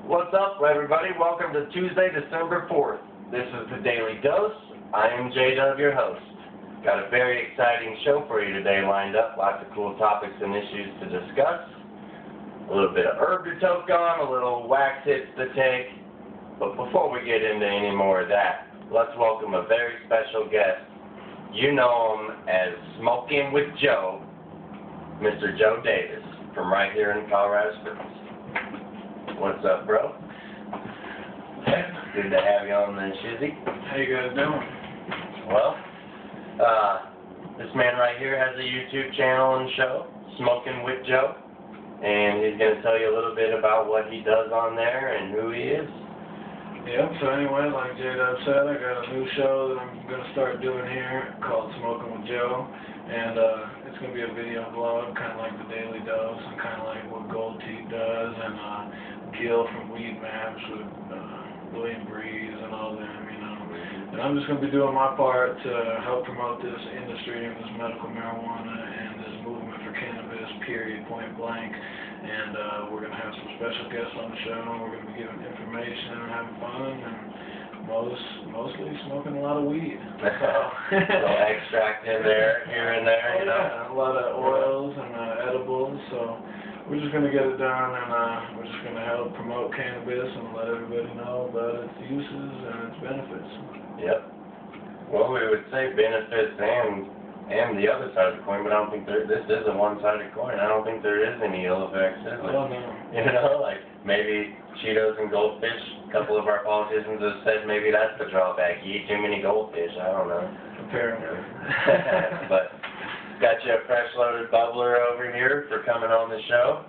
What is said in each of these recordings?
What's up, everybody? Welcome to Tuesday, December 4th. This is the Daily Dose. I am J-Dub, your host. Got a very exciting show for you today lined up. Lots of cool topics and issues to discuss. A little bit of herb to toke on, a little wax hits to take. But before we get into any more of that, let's welcome a very special guest. You know him as Smoking with Joe, Mr. Joe Davis, from right here in Colorado Springs. What's up, bro? Good to have you on the shizzy. How you guys doing? Well, this man right here has a YouTube channel and show, Smoking with Joe, and he's going to tell you a little bit about what he does on there and who he is. Yep, so anyway, like J-Dub said, I got a new show that I'm going to start doing here called Smoking with Joe, and it's going to be a video blog, kind of like the Daily Dose, and kind of like what Gold Teeth does, and Gil from Weed Maps with William Breeze and all them, you know. And I'm just going to be doing my part to help promote this industry and this medical marijuana and this movement for cannabis, period, point blank. And we're going to have some special guests on the show, and we're going to be giving information and having fun, and mostly smoking a lot of weed. A little extract in there, here and there, you know. Yeah, a lot of oils and edibles, so we're just going to get it done, and we're just going to help promote cannabis and let everybody know about its uses and its benefits. Yep. Well, we would say benefits and the other side of the coin, but I don't think this is a one-sided coin. I don't think there is any ill effects, is there? Oh, no. You know, like maybe Cheetos and goldfish. A couple of our politicians have said maybe that's the drawback. You eat too many goldfish. I don't know. Apparently. But got you a fresh loaded bubbler over here for coming on the show.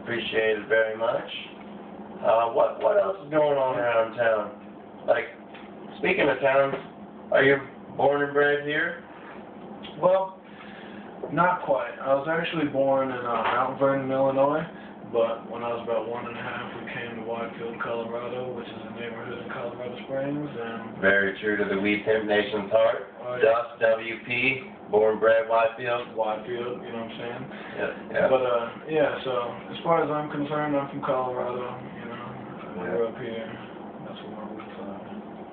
Appreciate it very much. What else is going on around town? Like, speaking of towns, are you born and bred here? Well, not quite. I was actually born in Mount Vernon, Illinois, but when I was about 1 1/2, we came to Whitefield, Colorado, which is a neighborhood in Colorado Springs. And very true to the Weed Pimp Nation's heart. Oh, yeah. Dust, WP, born, bred, Whitefield. Whitefield, you know what I'm saying? Yeah. But, yeah, so as far as I'm concerned, I'm from Colorado, you know. I grew up here. That's what my roots are.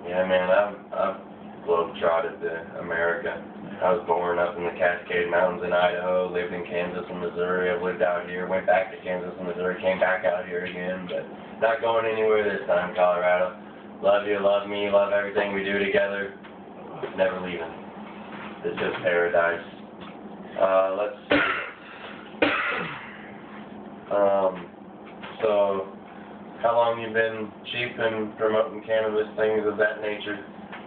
Yeah, man, I've globe-trotted to America. I was born up in the Cascade Mountains in Idaho, lived in Kansas and Missouri. I've lived out here, went back to Kansas and Missouri, came back out here again, but not going anywhere this time, Colorado. Love you, love me, love everything we do together. Never leaving. It's just paradise. Let's see. So, how long you been chief and promoting cannabis, things of that nature?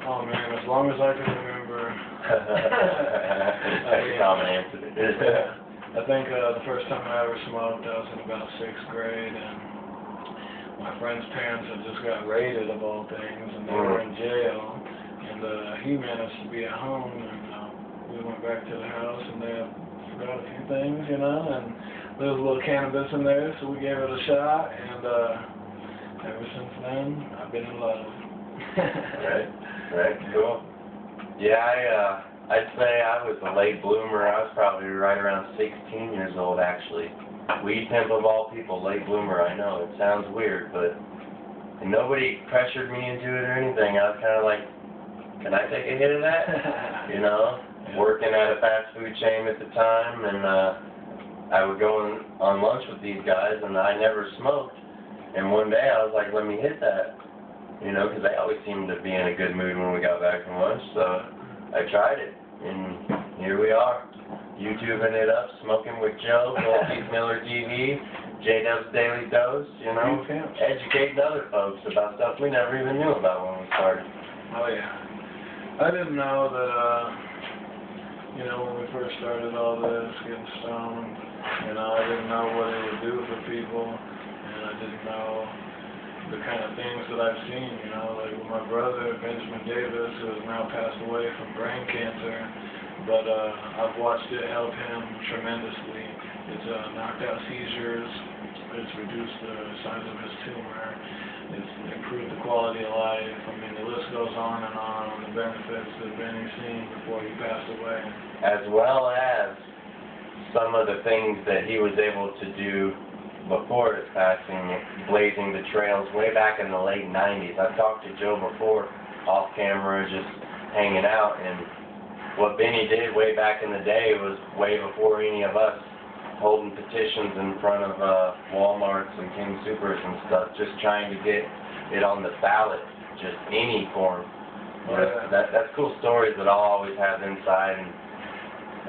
Oh, man, as long as I can remember. That's a common answer. Yeah. I think the first time I ever smoked, I was in about 6th grade, and my friend's parents had just got raided, of all things, and they were in jail, and he managed to be at home, and we went back to the house, and they forgot a few things, you know, and there was a little cannabis in there, so we gave it a shot, and ever since then, I've been in love. Right, cool. Yeah, I'd say I was a late bloomer. I was probably right around 16 years old, actually. Weed pimp of all people, late bloomer, I know. It sounds weird, but nobody pressured me into it or anything. I was kind of like, can I take a hit of that? You know, working at a fast food chain at the time, and I would go on lunch with these guys, and I never smoked. And one day I was like, let me hit that. You know, because they always seemed to be in a good mood when we got back from lunch, so I tried it, and here we are, YouTubing it up, Smoking with Joe, Gold Teeth Miller TV, J-Dub's Daily Dose, you know, educating other folks about stuff we never even knew about when we started. Oh, yeah. I didn't know that, you know, when we first started all this, getting stoned, you know, I didn't know what it would do for people, and I didn't know the kind of things that I've seen, you know, like with my brother, Benjamin Davis, who has now passed away from brain cancer, but I've watched it help him tremendously. It's knocked out seizures, it's reduced the size of his tumor, it's improved the quality of life. I mean, the list goes on the benefits that Benny's seen before he passed away. As well as some of the things that he was able to do before his passing, blazing the trails way back in the late 90s. I've talked to Joe before, off camera, just hanging out, and what Benny did way back in the day was way before any of us, holding petitions in front of Walmarts and King Supers and stuff, just trying to get it on the ballot, just any form. That's cool stories that I'll always have inside, and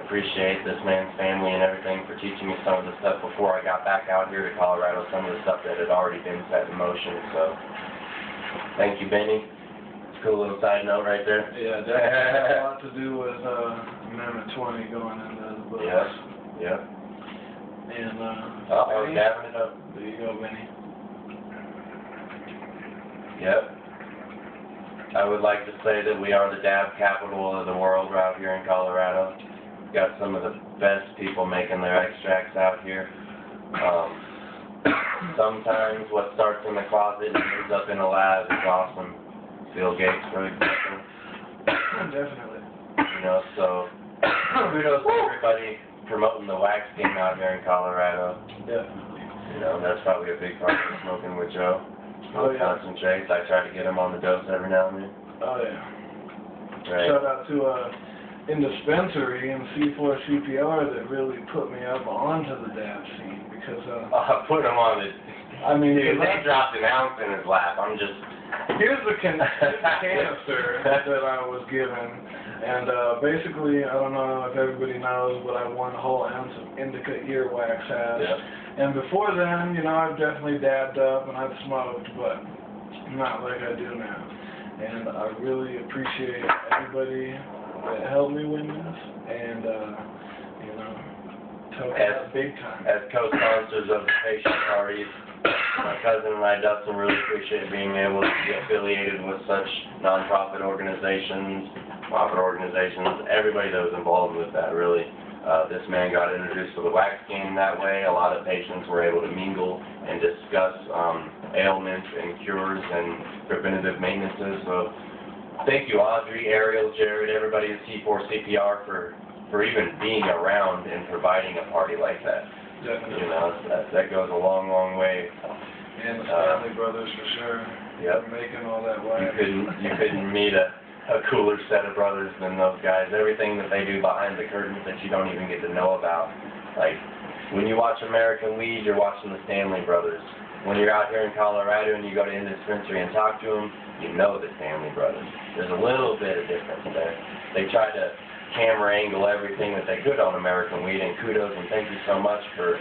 appreciate this man's family and everything for teaching me some of the stuff before I got back out here to Colorado, some of the stuff that had already been set in motion. So, thank you, Benny. It's a cool little side note right there. Yeah, that had a lot to do with Amendment 20 going into the books. Yep. And, we're dabbing it up. There you go, Benny. Yep. I would like to say that we are the dab capital of the world out here in Colorado. Got some of the best people making their extracts out here. Sometimes what starts in the closet and ends up in a lab is awesome. Bill Gates, for example. Definitely. You know, so kudos to everybody promoting the wax game out here in Colorado. Definitely. You know, that's probably a big part of smoking with Joe. Oh, yeah. Concentrates. I try to get him on the dose every now and then. Oh, yeah. Right. Shout out to in dispensary and C4 CPR that really put me up onto the dab scene because I put him on it. I mean, dude, they dropped an ounce in his lap. I'm just. Here's the canister that I was given, and basically, I don't know if everybody knows, but I 1 whole ounce of indica earwax hash. Yep. And before then, you know, I've definitely dabbed up and I've smoked, but not like I do now. And I really appreciate everybody that helped me win this, and you know, took it big time. As co-sponsors of the patient parties, my cousin and I, Dustin, really appreciate being able to be affiliated with such non-profit organizations, everybody that was involved with that, really. This man got introduced to the wax game that way. A lot of patients were able to mingle and discuss ailments and cures and preventative maintenances. So thank you, Audrey, Ariel, Jared, everybody at C4 CPR for even being around and providing a party like that. Definitely. You know, that goes a long, long way. And the Stanley brothers for sure. Yep. For making all that wax. You couldn't meet a cooler set of brothers than those guys. Everything that they do behind the curtains that you don't even get to know about. Like, when you watch American Weed, you're watching the Stanley brothers. When you're out here in Colorado and you go to any dispensary and talk to them, you know the Stanley brothers. There's a little bit of difference there. They try to camera angle everything that they could on American Weed, and kudos and thank you so much for,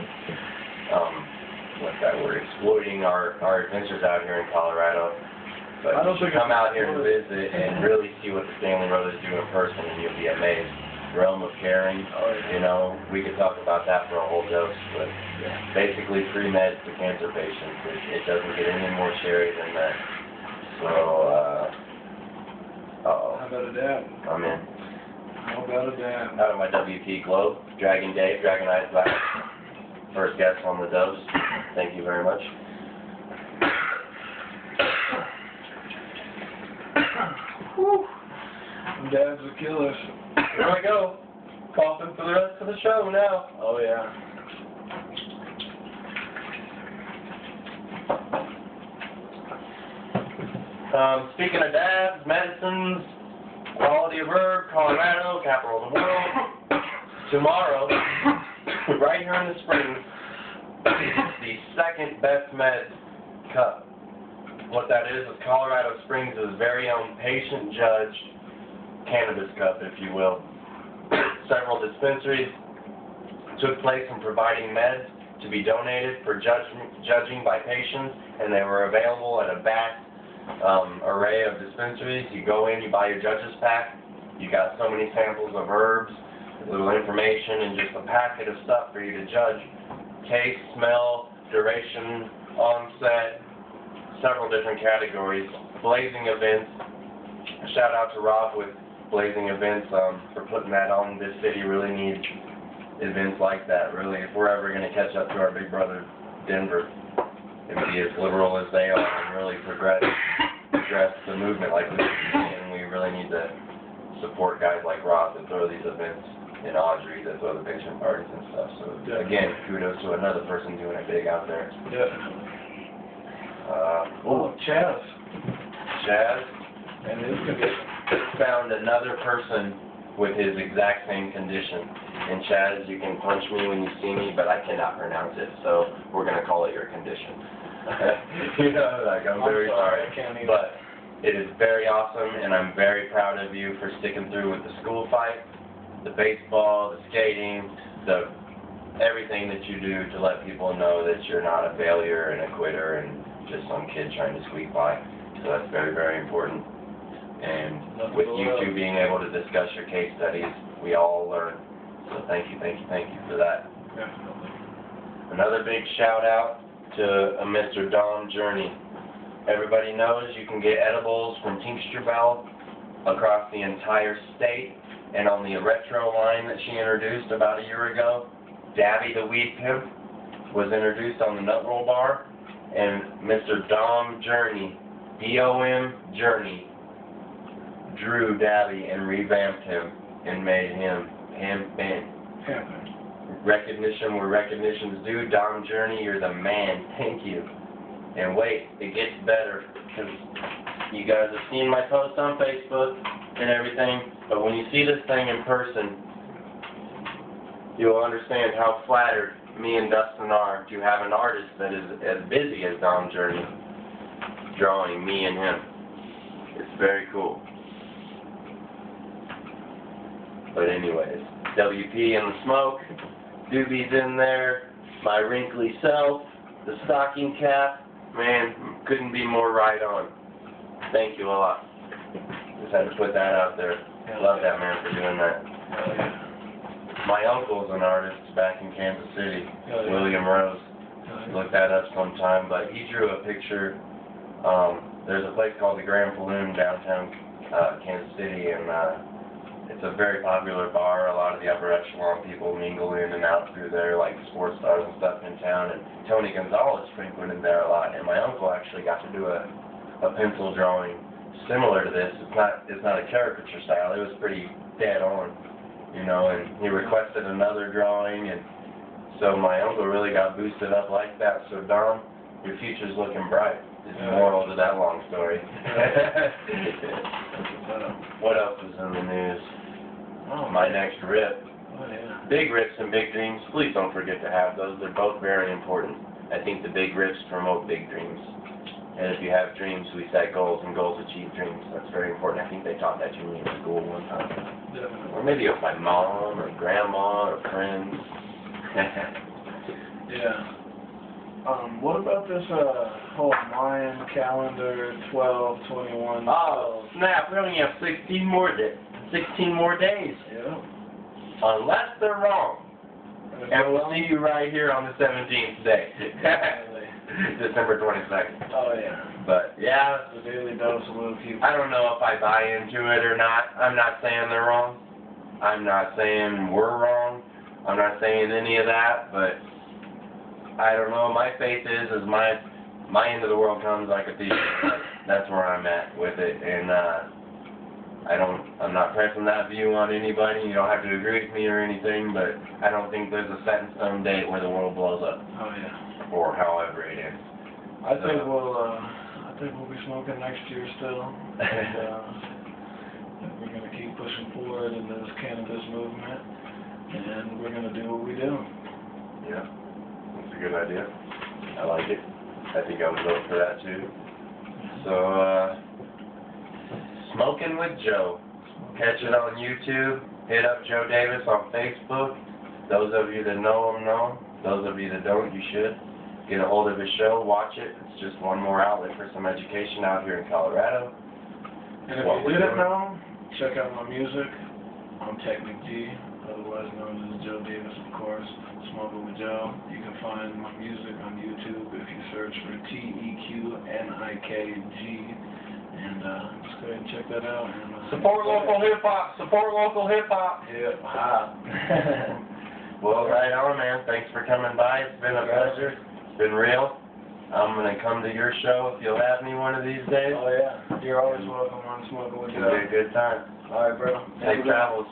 exploiting our adventures out here in Colorado. But you should come out here and visit and really see what the Stanley brothers do in person, and you'll be amazed. Realm of caring, you know, we could talk about that for a whole dose, but basically free meds to cancer patients. It doesn't get any more cherry than that. So, How about a dab? I'm in. How about a dab? Out of my WP Globe, Dragon Dave, Dragon Eyes Black, first guest on the dose. Thank you very much. Whew. Dabs are killers. Here we go. Coughing for the rest of the show now. Oh, yeah. Speaking of dabs, medicines, quality of herb, Colorado, capital of the world. Tomorrow, right here in the Springs, the second best med cup. What that is Colorado Springs' very own patient-judged cannabis cup, if you will. Several dispensaries took place in providing meds to be donated for judging by patients, and they were available at a vast array of dispensaries. You go in, you buy your judge's pack, you got so many samples of herbs, a little information, and just a packet of stuff for you to judge. Taste, smell, duration, onset, several different categories. Blazing events. A shout out to Rob with Blazing Events for putting that on. This city really needs events like that, really. If we're ever going to catch up to our big brother, Denver, and be as liberal as they are and really progress the movement like we do, and we really need to support guys like Rob that throw these events. and Audrey that throw the picture parties and stuff. So again, kudos to another person doing it big out there. Definitely. Chaz. And his condition. Found another person with his exact same condition. And Chaz, you can punch me when you see me, but I cannot pronounce it, so we're going to call it your condition. You know, like, I'm very sorry. I can't either. But it is very awesome, and I'm very proud of you for sticking through with the school fight, the baseball, the skating, everything that you do to let people know that you're not a failure and a quitter and just some kid trying to squeak by. So that's very, very important. And with you two being able to discuss your case studies, we all learn. So thank you for that. Definitely. Another big shout out to Mr. Dom Journey. Everybody knows you can get edibles from Tincture Bell across the entire state. And on the retro line that she introduced about a year ago, Dabby the Weed Pimp was introduced on the Nut Roll Bar. And Mr. Dom Journey, D-O-M Journey, drew Dabby and revamped him and made him recognition where recognition's due. Dom Journey, you're the man. Thank you. And wait, it gets better, because you guys have seen my posts on Facebook and everything, but when you see this thing in person, you'll understand how flattered me and Dustin are to have an artist that is as busy as Dom Journey drawing me and him. It's very cool. But anyways, WP and the smoke, Doobie's in there, my wrinkly self, the stocking cap, man, couldn't be more right on. Thank you a lot. Just had to put that out there. Love that man for doing that. My uncle's an artist back in Kansas City, William Rose. Look that up sometime, but he drew a picture. There's a place called the Grand Falloon downtown Kansas City, and it's a very popular bar. A lot of the upper echelon people mingle in and out through there, like sports stars and stuff in town. And Tony Gonzalez frequented there a lot. And my uncle actually got to do a pencil drawing similar to this. It's not a caricature style. It was pretty dead on, you know. And he requested another drawing, and so my uncle really got boosted up like that. So Dom, your future's looking bright. Is the moral to that long story. What else is in the news? My next rip. Big rips and big dreams. Please don't forget to have those. They're both very important. I think the big rips promote big dreams. And if you have dreams, we set goals, and goals achieve dreams. That's very important. I think they taught that to me in school one time. Or maybe with my mom or grandma or friends. Yeah. What about this whole Mayan calendar 12/21? Oh, snap. We only have 16 more days. Yeah. Unless they're wrong. And we'll see you right here on the 17th day. December 22nd. Oh, yeah. But, yeah. The daily dose of little people. I don't know if I buy into it or not. I'm not saying they're wrong. I'm not saying we're wrong. I'm not saying any of that, but I don't know. My faith is my end of the world comes like a thief. That's where I'm at with it, and I'm not pressing that view on anybody. You don't have to agree with me or anything, but I don't think there's a set in stone date where the world blows up. Oh yeah. Or however it is. I think we'll be smoking next year still. And, we're gonna keep pushing forward in this cannabis movement, and we're gonna do what we do. Yeah. That's a good idea. I like it. I think I would vote for that too. So, Smoking with Joe. Catch it on YouTube. Hit up Joe Davis on Facebook. Those of you that know him know. Those of you that don't, you should. Get a hold of his show. Watch it. It's just one more outlet for some education out here in Colorado. And if you didn't know, check out my music on Technic G, otherwise known as Joe Davis, of course. Smoking with Joe. You can find my music on YouTube if you search for TEQNIKG. And just go ahead and check that out. And, support local hip hop. Support local hip hop. Hip hop. Well, right on, man. Thanks for coming by. It's been a pleasure. It's been real. I'm going to come to your show if you'll have me one of these days. Oh, yeah. You're always welcome on Smoking with Joe. It'll be a good time. All right, bro. Safe travels.